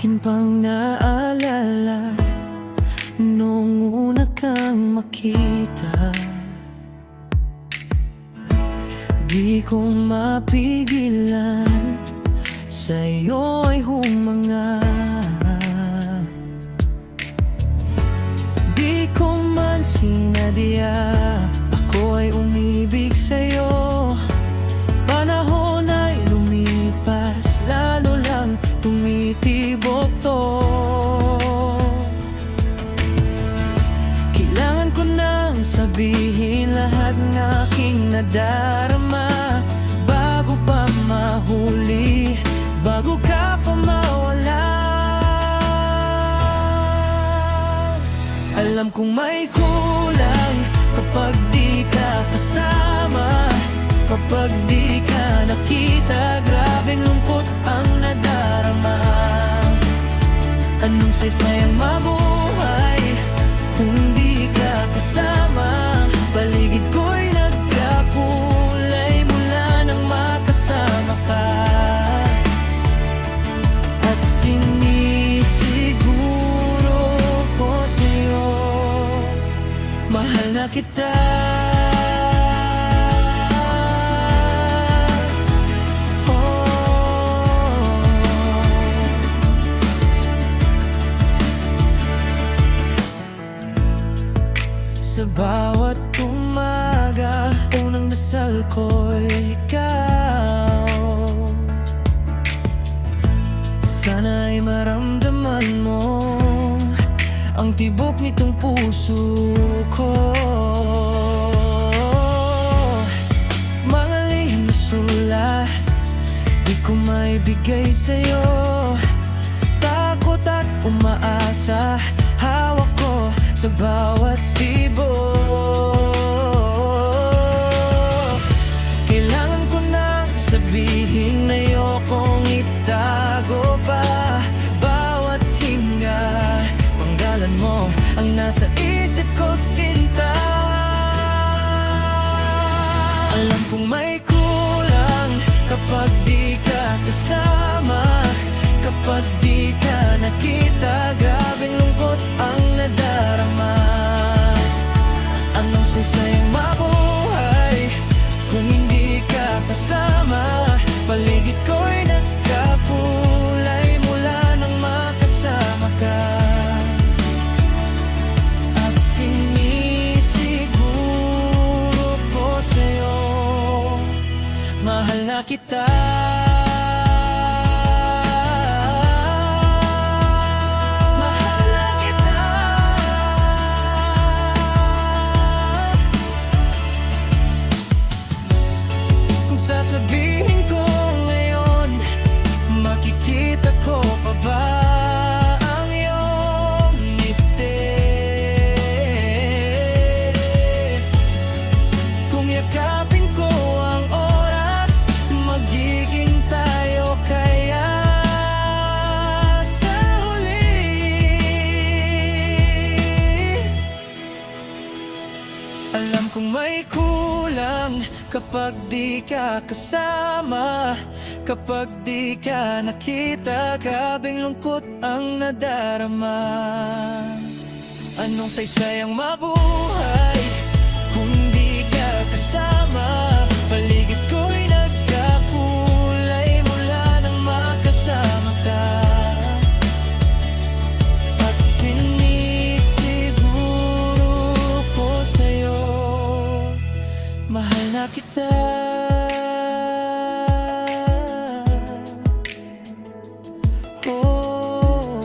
Akin pang naalala nung una kang makita. Di ko mapigilan, sa'yo'y humanga. Di ko man sinadya, ako'y umibig sa'yo. Panahon ay lumipas, lalo lang tumitibok to. Kailangan ko nang sabihin lahat ng aking nadarama, bago pa mahuli, bago ka pa mawala. Alam kong may kulang kapag di ka kasama, kapag di ka nakita, grabeng lungkot ang nadarama. Anong saysayang mabuhay kung di ka kasama? Paligid ko'y nagkakulay mula nang makasama ka. At sinisiguro ko sa'yo, mahal na kita. Sa bawat umaga, unang dasal ko'y ikaw. Sana'y maramdaman mo ang tibok nitong puso ko. Mga lihim na sulat, di ko maibigay sa'yo. Takot at umaasa, hawak ko sa bawat tibok. Kailangan ko nang sabihin na ayokong itago pa. Bawat hinga, panggalan mo ang nasa isip ko, sinta. Alam kong may kulang kapag di ka kasama, kapag di ka nakita, grabeng lungkot ang nadarama. Anong saysayang mabuhay kung hindi ka kasama? Paligid ko'y nagkakulay mula nang makasama ka. At sinisiguro ko sa'yo, mahal na kita. Sasabihin ko ngayon, makikita ko pa ba ang iyong ngiti? Kung yakapin ko ang oras, magiging tayo kaya sa huli. Alam kong may kulang kapag di ka kasama, kapag di ka nakita, grabeng lungkot ang nadarama. Anong saysayang mabuhay kung di ka kasama? Paligid ko'y nagkakulay mula nang makasama ka. At sinisiguro ko sa'yo, mahal na kita. Oh,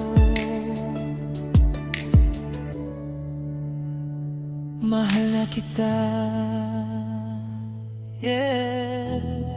mahal na kita. Yeah.